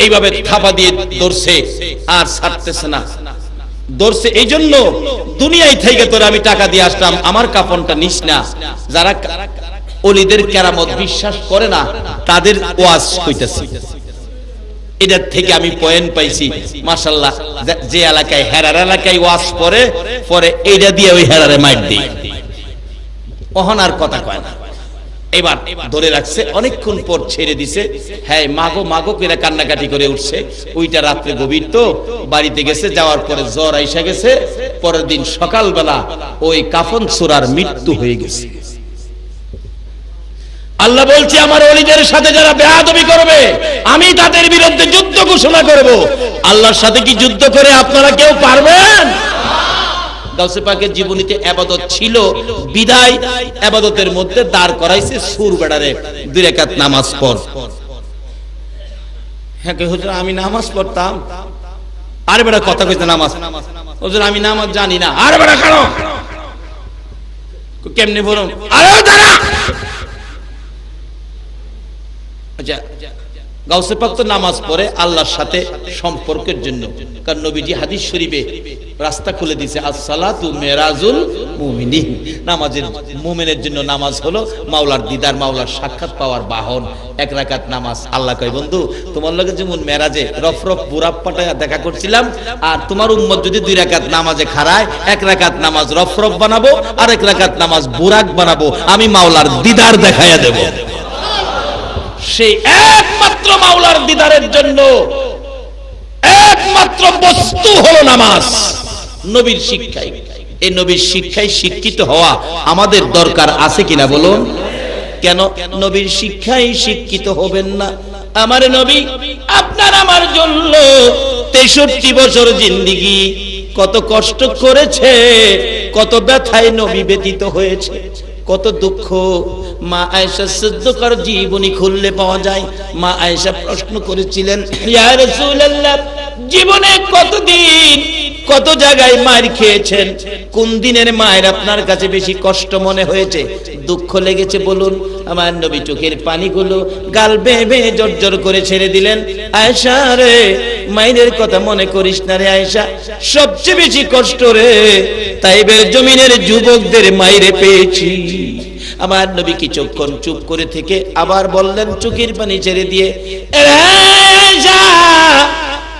এইভাবে থাপা দিয়ে ধরছে আর ছাড়তেছে না। ধরছে এই জন্য দুনিয়ায় থেকে তোরা আমি টাকা দিয়ে আসলাম, আমার কাফনটা নিস না। যারা ওলিদের কেরামত বিশ্বাস করে না তাদের ওয়াজ কইতেছি। এটার থেকে আমি পয়েন্ট পাইছি মাশাআল্লাহ। যে এলাকায় হেরার এলাকায় ওয়াজ পরে পরে এইটা দিয়ে ওই হেরারে মাইর দেই, ওহন আর কথা কয় না। এবার ধরে রাখছে, অনেকক্ষণ পর ছেড়ে দিছে। হ্যাঁ মাগো মাগো করে কান্নাকাটি করে উঠছে। ওইটা রাত্রে গভীর তো, বাড়িতে গেছে, যাওয়ার পরে জ্বর আইসা গেছে। পরের দিন সকালবেলা ওই কাফন ছোড়ার মৃত্যু হয়ে গেছে। আল্লাহ বলছে আমার ওলিদের সাথে যারা বেয়াদবি করবে আমি তাদের বিরুদ্ধে যুদ্ধ ঘোষণা করব। আল্লাহর সাথে কি যুদ্ধ করে আপনারা কেউ পারবেন? গাউসে পাকের জীবনীতে ইবাদত ছিল বিদায় ইবাদতের মধ্যে দাঁড় করাইছে সুর বেড়ারে 2 রাকাত নামাজ পড়। হ্যাঁ কে হুজুর আমি নামাজ পড়তাম। আরে বেটা কথা কইতে নামাজ, হুজুর আমি নামাজ জানি না। আরে বেটা কারো কেমনে বলুন, আরে দাঁড়া। আচ্ছা গাউসে পাক তো নামাজ পড়ে আল্লাহর সাথে সম্পর্কের জন্য, কারণ নবীজি হাদিস শরীফে রাস্তা খুলে দিয়েছে আসসালাতু মিরাজুল মুমিনিন। নামাজের মুমিনের জন্য নামাজ হলো মাওলার দিদার, মাওলার সাক্ষাৎ পাওয়ার বাহন। 1 রাকাত নামাজ। আল্লাহ কয় বন্ধু তোমার লগে যেমন মেরাজে রফরফ বুরাব পাটায়া দেখা করছিলাম, আর তোমার উম্মত যদি 2 রাকাত নামাজে খাড়ায় 1 রাকাত নামাজ রফরফ বানাবো আর 1 রাকাত নামাজ বুরাক বানাবো, আমি মাওলার দিদার দেখাইয়া দেব। সেই একমাত্র মাওলার দিদারের জন্য একমাত্র বস্তু হলো নামাজ। নবীর শিক্ষায়, এই নবীর শিক্ষায় শিক্ষিত হওয়া আমাদের দরকার আছে কিনা বলুন? কেন নবীর শিক্ষায় শিক্ষিত হবেন না? আমার নবী আপনার আমার জন্য 63 বছর জিন্দেগি কত কষ্ট করেছে, কত ব্যথায় নবী ব্যতীত হয়েছে, কত দুঃখ। মা আয়েশা সিদ্দিকার জীবনী খুললে পাওয়া যায়। মা আয়েশা প্রশ্ন করেছিলেন, ইয়া রাসূলুল্লাহ জীবনে কতদিন কত জায়গায় মার খেয়েছেন, কোন দিনের মায়ের আপনার কাছে বেশি কষ্ট মনে হয়েছে, দুঃখ লেগেছে বলুন? আমার নবী চোখের পানিগুলো গাল বেয়ে বেয়ে জর্জর করে ছেড়ে দিলেন। আয়েশা রে মায়ের কথা মনে করিস না রে আয়েশা, সবচেয়ে বেশি কষ্ট রে তাইবের জমিনের যুবকদের মাইরে পেয়েছি। আমার নবী কিছুক্ষণ চুপ করে থেকে আবার বললেন চোখের পানি ছেড়ে দিয়ে,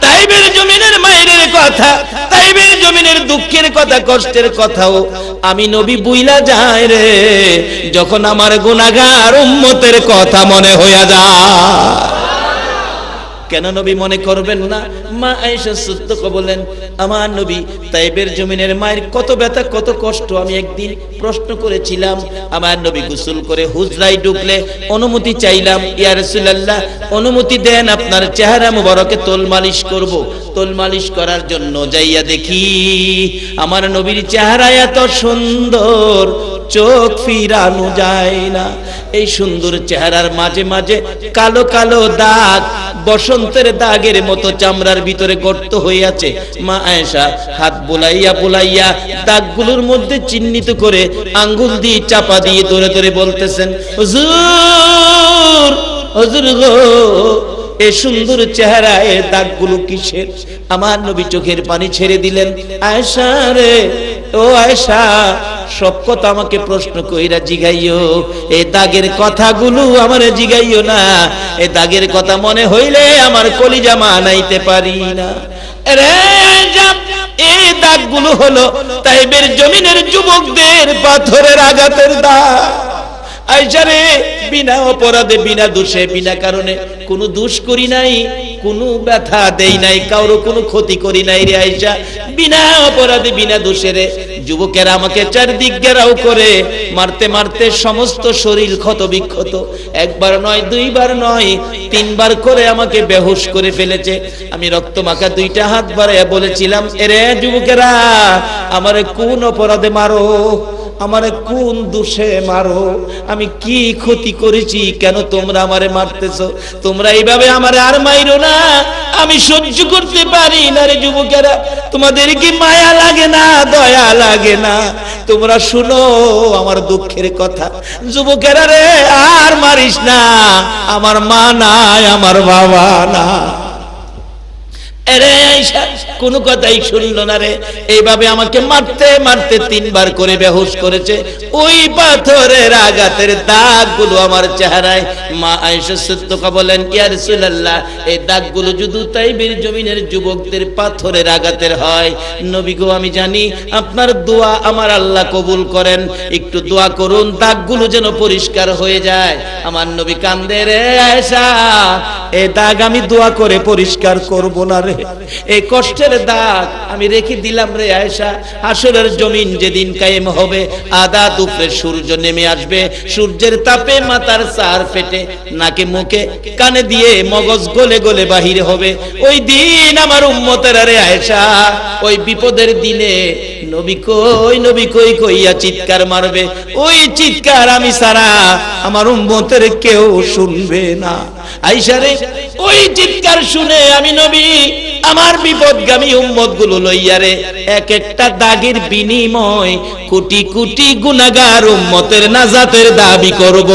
তাইবের জমিনের মায়ের কথা, তাইবের জমিনের দুঃখের কথা, কষ্টের কথাও আমি নবী বুইলা যায় রে যখন আমার গুনাহগার উম্মতের কথা মনে হইয়া যায়। কেন নবী মনে করবেন না? মা আয়েশা সিদ্দিকা বলেন আমার নবী তাইবের জমিনের মায়ের কত ব্যথা কত কষ্ট আমি একদিন প্রশ্ন করেছিলাম। আমার নবী গোসল করে হুজরায় ঢুকলে অনুমতি চাইলাম, ইয়া রাসূলুল্লাহ অনুমতি দেন আপনার চেহারা মুবারকে তোল মালিশ করব। তোল মালিশ করার জন্য যাইয়া দেখি আমার নবীর চেহারা এত সুন্দর চোখ ফিরানো যায় না। এই সুন্দর চেহারার মাঝে মাঝে কালো কালো দাগ, বসন্তের দাগের মতো চামড়ার ভিতরে গর্ত হয়ে আছে। মা আয়েশা হাত বুলাইয়া বুলাইয়া দাগগুলোর মধ্যে চিহ্নিত করে আঙ্গুল দিয়ে চাপা দিয়ে ধরে ধরে বলতেছেন, হুজুর হুজুর গো এই সুন্দর চেহারা এ দাগগুলো কিসের? আমার নবী চোখের পানি ছেড়ে দিলেন, আয়েশা রে ও আয়েশা সব কথা আমাকে প্রশ্ন কইরা জিগাইও, এই দাগের কথাগুলো আমারে জিগাইও না। এই দাগের কথা মনে হইলে আমার কলিজা মানাইতে পারি না রে। এই দাগগুলো হলো তাইবের জমিনের যুবকদের পাথরের আঘাতের দাগ। আয়েশা রে বিনা অপরাধে বিনা দোষে বিনা কারণে কোনো দোষ করি নাই, কোনো ব্যথা দেই নাই, কারো কোনো ক্ষতি করি নাই রে আয়েশা, বিনা অপরাধে বিনা দোষে রে যুবকেরা আমাকে চারদিক ঘেরাও করে মারতে মারতে সমস্ত শরীর ক্ষত বিক্ষত, একবার নয় দুইবার নয় 3 বার করে আমাকে বেহুশ করে ফেলেছে। আমি রক্তমাখা 2টা হাত বাড়াইয়া বলেছিলাম, এরে যুবকেরা আমারে কোন অপরাধে মারো, আমারে কোন দোষে মারো, আমি কি ক্ষতি করেছি, কেন তোমরা আমারে মারতেছো? তোমরা এইভাবে আমারে আর মাইরো না, আমি সহ্য করতে পারি না রে যুবকেরা। তোমাদের কি মায়া লাগে না, দয়া লাগে না? তোমরা শুনো আমার দুঃখের কথা। যুবকেরা রে আর মারিস না, আমার মা নাই, আমার বাবা না, আয়েশা কোনো কথাই শুনলো না রে। এইভাবে আমাকে মারতে মারতে 3 বার করে বেহুশ করেছে। ওই পাথরের আঘাতের দাগগুলো আমার চেহারায়। মা আয়েশা সিদ্দিকা বলেন, ইয়া রাসূলুল্লাহ, এই দাগগুলো যদি তাইবের জমিনের যুবকদের পাথরের আঘাতের হয়, নবী গো আমি জানি আপনার দোয়া আমার আল্লাহ কবুল করেন, একটু দোয়া করুন দাগগুলো যেন পরিষ্কার হয়ে যায়। আমার নবী কান্দে, রে আয়েশা, এই দাগ আমি দোয়া করে পরিষ্কার করব না রে, এই কষ্টের দাগ আমি রেখে দিলাম রে আয়েশা। হাসরের জমিন যেদিন কায়েম হবে, আদা দুপুরে সূর্য নেমে আসবে, সূর্যের তাপে মাথার চার ফেটে নাকে মুখে কানে দিয়ে মগজ গলে গলে বাহির হবে। ওই দিন আমার উম্মতেরা রে আয়েশা, ওই বিপদের দিনে নবী কই নবী কই কইয়া চিৎকার মারবে। ওই চিৎকার আমি সারা আমার উম্মতের কেউ শুনবে না। আয়েশা রে, ওই চিৎকার শুনে আমি নবী আমার বিপদগামী উম্মত গুলো লইয়া রে এক একটা দাগের বিনিময় কোটি কোটি গুনাহগার উম্মতের নাজাতের দাবি করব।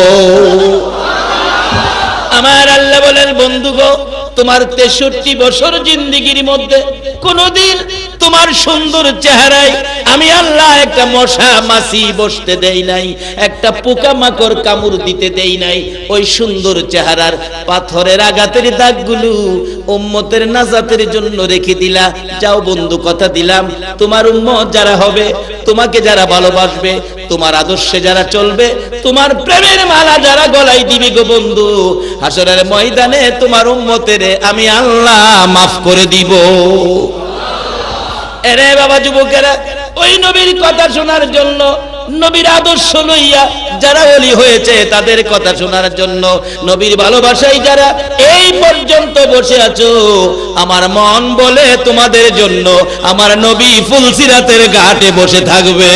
আমার আল্লাহ বলেন, বন্ধু গো, তোমার 63 বছর জিন্দেগির মধ্যে কোনদিন তোমার সুন্দর চেহারায় আমি আল্লাহ একটা মশা মাছি বসতে দেই নাই, একটা পোকা মাকড় কামড় দিতে দেই নাই। ওই সুন্দর চেহারার পাথরের আঘাতের দাগগুলো উম্মতের নাজাতের জন্য রেখে দিলা। যাও বন্ধু, কথা দিলাম, তোমার উম্মত যারা হবে, তোমাকে যারা ভালোবাসবে, তোমার আদর্শে যারা চলবে, তোমার প্রেমের মালা যারা গলায় দিবি গো বন্ধু, হাসরের ময়দানে তোমার উম্মতের আমি আল্লাহ মাফ করে দিব। এরে বাবা যুবকেরা, ওই নবীর কথা শোনার জন্য, নবীর আদর্শ লইয়া যারা ওলি হয়েছে তাদের কথা শোনার জন্য, নবীর ভালোবাসায় যারা এই পর্যন্ত বসে আছো, আমার মন বলে তোমাদের জন্য আমার নবী ফুলসিরাতের ঘাটে বসে থাকবে।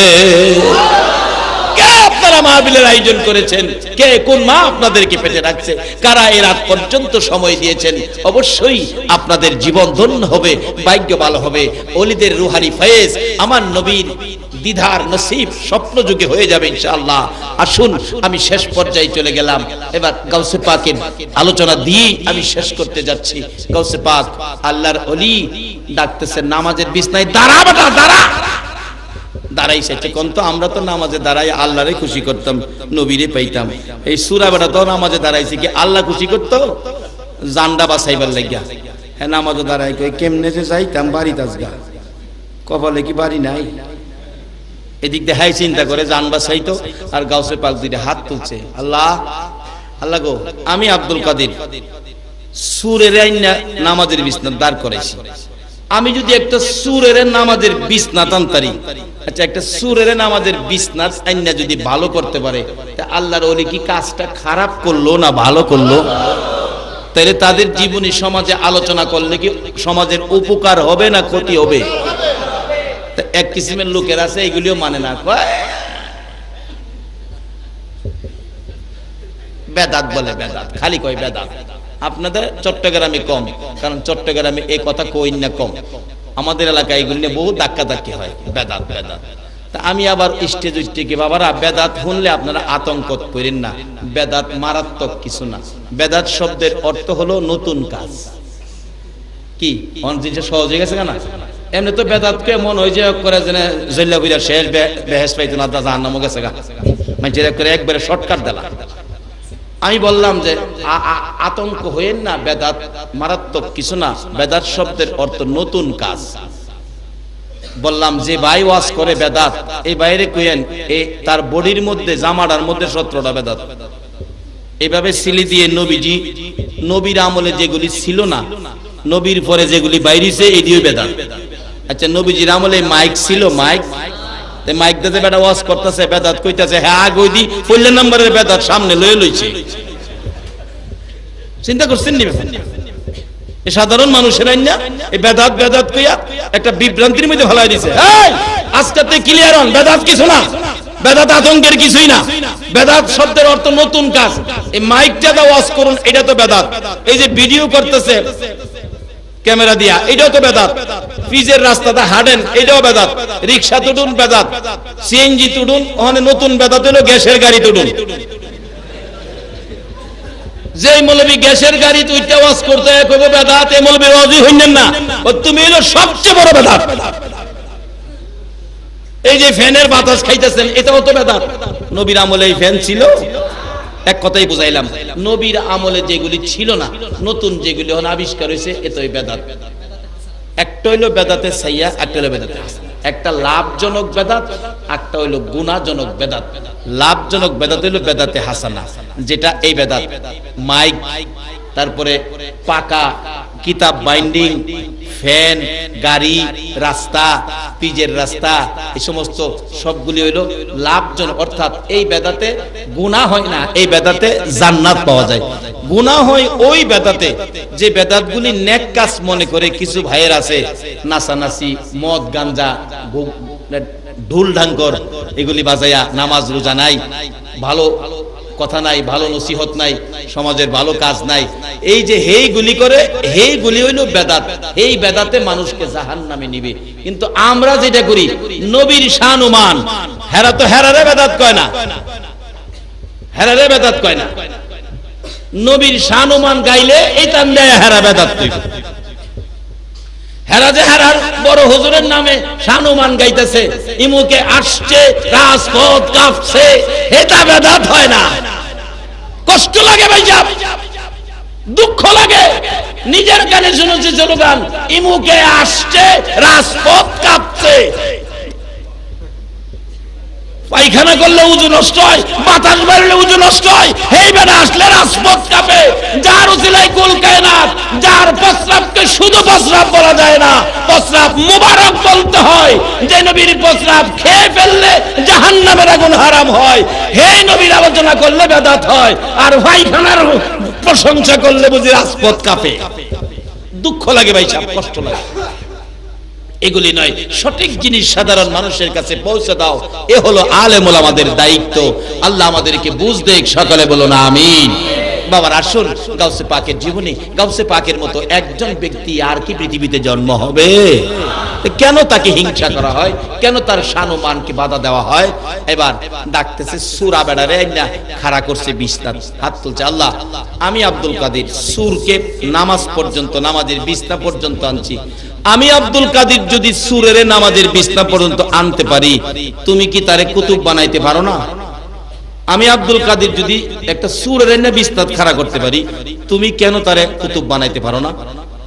কে আপনারা মাহফিলের আয়োজন করেছেন? কে কোন মা আপনাদেরকে পেটে রাখছে? কারা এই রাত পর্যন্ত সময় দিয়েছেন? অবশ্যই আপনাদের জীবন ধন্য হবে, ভাগ্য ভালো হবে। ওলিদের রুহানি ফয়েজ আমার নবীর দিদার নসিব স্বপ্ন যুগে হয়ে যাবে ইনশাআল্লাহ। আসুন, আমি শেষ পর্যায়ে চলে গেলাম। এবার গাউসে পাকের আলোচনা দিয়ে আমি শেষ করতে যাচ্ছি। গাউসে পাক আল্লাহর ওলি ডাকতেছেন নামাজের বিছনায়, দাঁড়া বেটা দাঁড়া। দাঁড়াইছে কোন? তো আমরা তো নামাজে দাঁড়াই আল্লাহরে খুশি করতাম, নবীরে পাইতাম। এই সূরা বেটা তো নামাজে দাঁড়াইছে কি আল্লাহ খুশি করতো? জান্ডা বাঁচাইবার লাগিয়া। হ্যাঁ, নামাজে দাঁড়াই কই কেমনে যে যাইতাম বাড়ি তাজগা, কপালে কি বাড়ি নাই? এদিক দিয়ে হাই চিন্তা করে জান বাঁচাইতো, আর গাউসে পাক দিলে হাত তুলছে, আল্লাহ আল্লাহ গো, আমি আব্দুল কাদের সুরের আইনা নামাজের বিছনা দাঁড় করাইছি, আমি যদি একটা সুরের নামাজের বিছনা টানতারি, আচ্ছা একটা সুরের নামাজের বিছনা আইনা যদি ভালো করতে পারে, তা আল্লাহর ওলি কি কাজটা খারাপ করলো না ভালো করলো? তাহলে তাদের জীবনী সমাজে আলোচনা করলে কি সমাজের উপকার হবে না ক্ষতি হবে? এক কিসিমের লোকের আছে এগুলিও মানে না, বেদাত বলে, বেদাত খালি কয় বেদাত। আপনাদের চট্টগ্রামে কম, কারণ চট্টগ্রামে এই কথা কই না কম, আমাদের এলাকায় এগুলি নিয়ে বহু ধাক্কা ধাক্কি হয়, বেদাত বেদাত। তা আমি আবার স্টেজ উঠতে বাবারা, বেদাত শুনলে আপনারা আতঙ্ক করেন না, বেদাত মারাত্মক কিছু না। বেদাত শব্দের অর্থ হলো নতুন কাজ। কি জিনিসটা সহজ হয়ে গেছে না? এমনি তো বেদাতকে মন হয়ে যে করে জেলা বুঝা শেষ বেহেস পাইতো না, জাহান্নামও গেছে গা, মানে করে একবারে শর্টকাট দিলা। আমি বললাম যে আতঙ্ক হইেন না, বেদাত মারাত্মক কিছু না। বেদাত শব্দের অর্থ নতুন কাজ। বললাম যে ভাই ওয়াজ করে বেদাত, এই বাইরে কইেন এই তার বডির মধ্যে জামাটার মধ্যে 17টা বেদাত। এইভাবে সিলি দিয়ে নবীজি নবীর আমলে যেগুলি ছিল না, নবীর পরে যেগুলি বাইরেছে এটিও বেদাত। আচ্ছা নবীজির আমলে মাইক ছিল, মাইক মাইক দিতে বেটা ওয়াজ করতেছে, বেদাত কইতাছে, হ্যাঁ গইদি পল্লে নম্বরের বেদাত সামনে লয়ে লইছে। চিন্তা করছেন নি? এই সাধারণ মানুষের না এই বেদাত বেদাত কইয়া একটা বিভ্রান্তির মধ্যে ফেলাই দিছে। এই আজকে তুই ক্লিয়ার হন, বেদাত কিছু না, বেদাত আতঙ্কের কিছুই না। বেদাত শব্দের অর্থ নতুন কাজ। এই মাইকটা দা ওয়াজ করুন, এটা তো বেদাত। এই যে ভিডিও করতেছে ক্যামেরা দিয়া, এটাও তো বেদাত। ফিজের রাস্তাটা হাঁটেন, এটাও বেদাত। রিক্সা তুডুন বেদাত, সিএনজি তুডুন, ওখানে নতুন বেদাত হলো গ্যাসের গাড়ি তুডুন। যে মৌলবী গ্যাসের গাড়ি তুইটা ওয়াজ করতে কইবো বেদাত, এই মৌলবী রাজি হইলেন না, ও তুমি হলো সবচেয়ে বড় বেদাত। এই যে ফ্যানের বাতাস খাইতেছেন এটাও তো বেদাত। নবীর আমলে এই ফ্যান ছিল? এক কথাই বুঝাইলাম, নবীর আমলে যেগুলি ছিল না, নতুন যেগুলি এখন আবিষ্কার হয়েছে এটাই বেদাত। একটা হইলো বেদাতে সাইয়া, একটা হইলো বেদাতে হাসান। একটা লাভজনক বেদাত, একটা হইলো গুনাহজনক বেদাত। লাভজনক বেদাত হইলো বেদাতে হাসানা, যেটা এই বেদাত মাইক, তারপরে পাকা কিতাব বাইন্ডিং, ফ্যান, গাড়ি, রাস্তা, পিজের রাস্তা, এই সমস্ত সবগুলি হইলো লাভজনক। অর্থাৎ এই বেদাতে গুনাহ হয় না, এই বেদাতে জান্নাত পাওয়া যায়। গুনাহ হয় ওই বেদাতে যে বেদাতগুলি নেক কাজ মনে করে কিছু ভাইয়ের আছে, নাচানাচি, মদ গাঞ্জা, ঢোল ঢাঙ্কর এগুলি বাজায়া নামাজ রোজা নাই, ভালো কথা নাই, ভালো নসিহত নাই, সমাজের ভালো কাজ নাই, এই যে হেইগুলি করে, হেইগুলি হইল বেদাত। এই বেদাতে মানুষকে জাহান্নামে নিবে। কিন্তু আমরা যেটা করি, নবীর শান ও মান, হেরা তো হেরারে বেদাত কয় না, হেরারে বেদাত কয় না। নবীর শান ও মান গাইলে এই টান দেয় হেরা বেদাত কইব। হেরা যে হেরার বড় হুজুরের নামে শান ও মান গাইতেছে, ইমুকে আসছে, রাজপথ কাঁপছে, এটা বেদাত হয় না। কষ্ট লাগে ভাইজান, দুঃখ লাগে, নিজের কানে শুনেছি স্লোগান, ইমুকে আসছে, রাজপথ কাঁপছে। পায়খানা করলে উজু নষ্ট হয়, বাতাস বাড়লে উজু নষ্ট হয়, এই বেলা আসলে রাজপথ কাঁপে। যার উসিলাই কুল কায়নাত, যার প্রস্রাবকে শুধু প্রস্রাব বলা যায় না, প্রস্রাব মুবারক বলতে হয়। যে নবীর প্রস্রাব খেয়ে ফেললে জাহান্নামের আগুন হারাম হয়, হে নবীর আলোচনা করলে বেদাত হয়। আর পায়খানার প্রশংসা করলে বুঝি রাজপথ কাঁপে। দুঃখ লাগে ভাই সাহেব, কষ্ট লাগে। এগুলি নয়, সঠিক জিনিস সাধারণ মানুষের কাছে পৌঁছে দাও, এ হলো আলেম ওলামাদের দায়িত্ব। আল্লাহ আমাদেরকে বুঝ দেখ, সকলে বলো না আমিন। বাবার আসুন, গাউসে পাকের জীবনী, গাউসে পাকের মতো একজন ব্যক্তি আর কি পৃথিবীতে জন্ম হবে? কেন তাকে হিংসা করা হয়? কেন তার শান ও মানকে বাধা দেওয়া হয়? এবার ডাকতেছে সূরা বেড়ারে না খাড়া করছে বিস্তার, হাত তুলছে, আল্লাহ আমি আব্দুল কাদের সূরকে নামাজ পর্যন্ত, নামাজের বিছনা পর্যন্ত আনছি। আমি আব্দুল কাদের যদি সূরের নামাজের বিছনা পর্যন্ত আনতে পারি, তুমি কি তারে কুতুব বানাইতে পারো না? আমি আব্দুল কাদের যদি একটা সূরের না বিছনা খাড়া করতে পারি, তুমি কেন তারে কুতুব বানাইতে পারো না?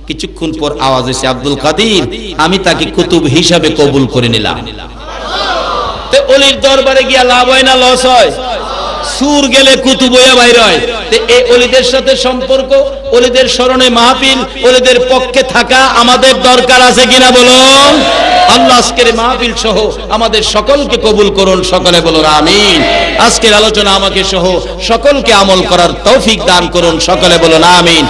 কিছুক্ষণ পর আওয়াজ হয়েছে, আব্দুল কাদের আমি তাকে কুতুব হিসাবে কবুল করে নিলাম। তে ওলির দরবারে গিয়া লাভ হয় না লস হয়? সুর গেলে কুতুব হইয়া বাইর হয়। তে এই ওলিদের সাথে সম্পর্ক, ওলিদের স্মরণে মাহফিল, ওলিদের পক্ষে থাকা আমাদের দরকার আছে কিনা বলুন? আল্লাহ আজকের মাহফিল সহ আমাদের সকলকে কবুল করুন, সকলে বলুন আমিন। আজকের আলোচনা আমাকে সহ সকলকে আমল করার তৌফিক দান করুন, সকলে বলুন আমিন।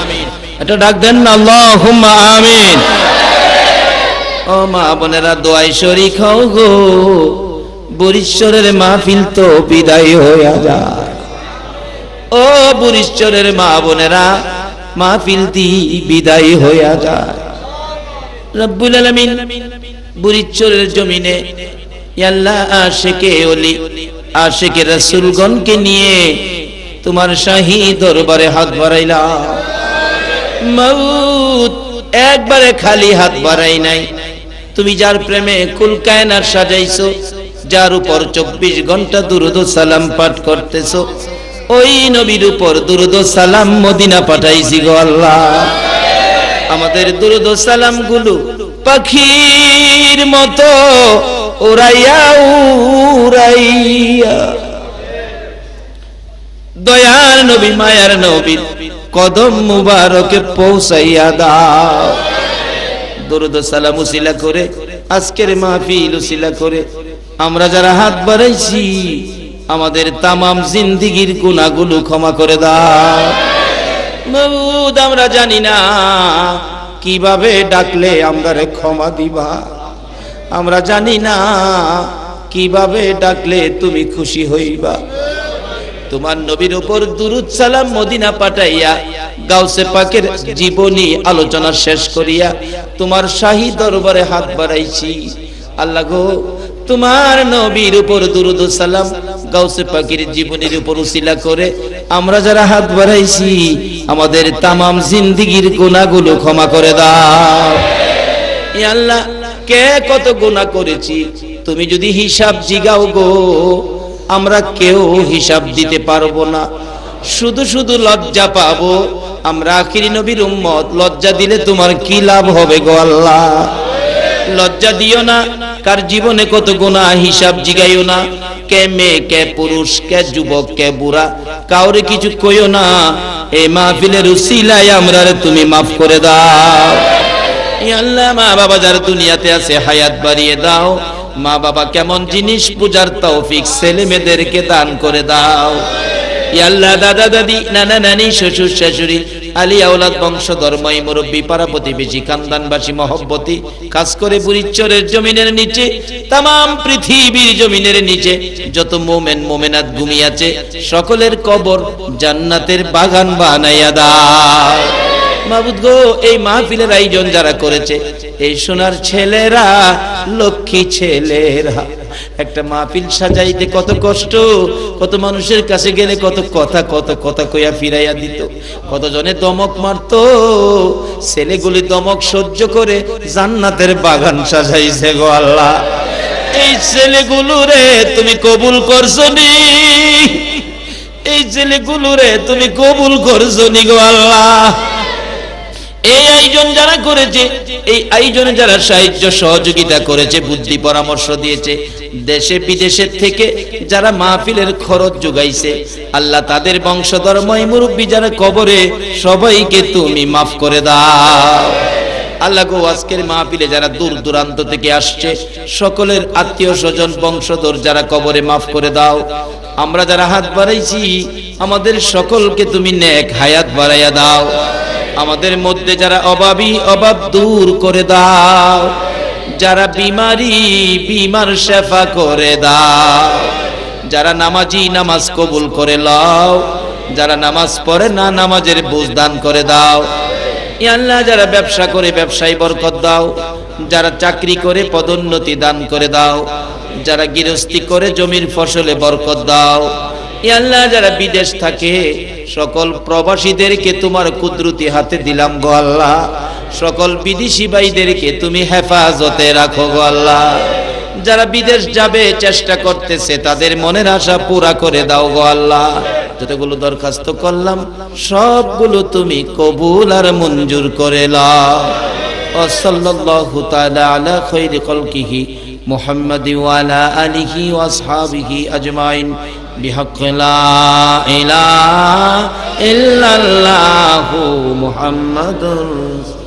এটা ডাক দেন না, আল্লাহুম্মা আমিন। ও মা বোনেরা, দোয়ায় শরীক হও গো, বরিশ্বরের মাহফিল তো বিদায় হইয়া যায়। ও বরিশ্বরের মা বোনেরা, মাহফিল দি বিদায় হইয়া যায়। রব্বুল আলামিন বরিশ্বরের জমিনে আল্লাহ আশিকে ওলি, আশিকে রাসূলগণকে নিয়ে তোমার শাহী দরবারে হাত বাড়াইলাম। মাউত একবারে খালি হাত বাড়াই নাই। তুমি যার প্রেমে কুল কায়নাত সাজাইছো, যার উপর 24 ঘন্টা দুরূদ ও সালাম পাঠ করতেছো, ওই নবীর উপর দুরূদ ও সালাম মদিনা পাঠাইছি গো আল্লাহ। আমাদের দুরূদ ও সালাম গুলো পাখির মতো উড়াইয়া উড়াইয়া দয়ার নবী, মায়ার নবীর কদম মুবারকে পৌঁছাইয়া দাও। দরুদ সালাম উসিলা করে, আজকের মাহফিল উসিলা করে আমরা যারা হাত বাড়াইছি, আমাদের তামাম জিন্দেগীর গুনাহগুলো ক্ষমা করে দাও। মাবুদ, আমরা জানি না কিভাবে ডাকলে আমরারে ক্ষমা দিবা, আমরা জানি না কিভাবে ডাকলে তুমি খুশি হইবা। তোমার নবীর উপর দুরূদ সালাম মদিনা পাঠাইয়া গাউসে পাকের জীবনী আলোচনা শেষ করিয়া তোমার শাহী দরবারে হাত বাড়াইছি। আল্লাহ গো, তোমার নবীর উপর দুরূদ সালাম গাউসে পাকের জীবনের উপর উসিলা করে আমরা যারা হাত বাড়াইছি আমাদের তামাম জিন্দেগীর গুনাহগুলো ক্ষমা করে দাও। ইয়া আল্লাহ, কে কত গুনাহ করেছি তুমি যদি হিসাব জিগাও গো, আমরা কেউ হিসাব দিতে পারবো না। শুধু শুধু লজ্জা পাবো। আমরা আখিরি নবীর উম্মত, লজ্জা দিলে তোমার কি লাভ হবে গো আল্লাহ? লজ্জা দিও না। কার জীবনে কত গুনাহ হিসাব জিগাইও না। কে মেয়ে, কে পুরুষ, কে যুবক, কে বুড়া, কাউরে কিছু কইও না। এই মাহফিলের উসিলায় আমরা তুমি মাফ করে দাও। ইয়া আল্লাহ, মা বাবা যারা দুনিয়াতে আছে হায়াত বাড়িয়ে দাও। মা বাবা কেমন জিনিস পূজার তৌফিক ছেলে মেয়েদেরকে দান করে দাও। ইয়া আল্লাহ, দাদা দাদি, নানা নানি, শ্বশুর শাশুড়ি, আলী আওলাদ, বংশধর, ময় মুরব্বী, পাড়া প্রতিবেশী, খানদানবাসী, মহব্বতী, খাস করে বুড়িচরের জমিনের নিচে, তামাম পৃথিবীর জমিনের নিচে যত মোমেন মোমেনাত ঘুমিয়ে আছে সকলের কবর জান্নাতের বাগান বানাইয়া দাও। মাবুদ গো, এই মাহফিলের আয়োজন যারা করেছে, এই সোনার ছেলেরা, লক্ষ্মী ছেলেরা, একটা মাহফিল সাজাইতে কত কষ্ট, কত মানুষের কাছে গেলে কত কথা কইয়া ফিরাইয়া দিত, কত জনে দমক মারতো, ছেলেগুলি দমক সহ্য করে জান্নাতের বাগান সাজাইছে গো আল্লাহ। এই ছেলেগুলো রে তুমি কবুল করছো নি, এই ছেলেগুলো রে তুমি কবুল করছো নি গো আল্লাহ। এই আয়োজন যারা করেছে, এই আয়োজনে যারা সাহায্য সহযোগিতা করেছে, বুদ্ধি পরামর্শ দিয়েছে, দেশে বিদেশের থেকে যারা মাহফিলের খরচ যোগাইছে, আল্লাহ তাদের বংশধর ময় মুরব্বী যারা কবরে, সবাইকে তুমি মাফ করে দাও। আল্লাহ গো, আজকের মাহফিলে যারা দূর দূরান্ত থেকে আসছে সকলের আত্মীয় স্বজন বংশধর যারা কবরে, মাফ করে দাও। আমরা যারা হাত বাড়াইছি আমাদের সকলকে তুমি নেক হায়াত বাড়াইয়া দাও। আমাদের মধ্যে যারা অভাবী, অভাব দূর করে দাও। যারা বিমার শেফা করে দাও। যারা নামাজি, নামাজ কবুল করে লও। যারা নামাজ পড়ে না, নামাজের বুঝ দান করে দাও। ইয়া আল্লাহ, যারা ব্যবসা করে ব্যবসায় বরকত দাও। যারা চাকরি করে পদোন্নতি দান করে দাও। যারা গৃহস্থী করে জমির ফসলে বরকত দাও। ইয়া আল্লাহ, যারা বিদেশ থাকে সকল প্রবাসীদেরকে তোমার কুদরতি হাতে দিলাম গো আল্লাহ। সকল বিদেশি ভাইদেরকে তুমি হেফাজতে রাখো গো আল্লাহ। যারা বিদেশ যাবে চেষ্টা করতেছে তাদের মনের আশা পুরা করে দাও গো আল্লাহ। যতগুলো দরখাস্ত করলাম সবগুলো তুমি কবুল আর মঞ্জুর করে নাও। সাল্লাল্লাহু তাআলা আলা খায়রি খালকিহি মুহাম্মাদি ওয়া আলা আলিহি ওয়া আসহাবিহি আজমাইন বিহাক্কি লা ইলাহা ইল্লাল্লাহু মুহাম্মাদুর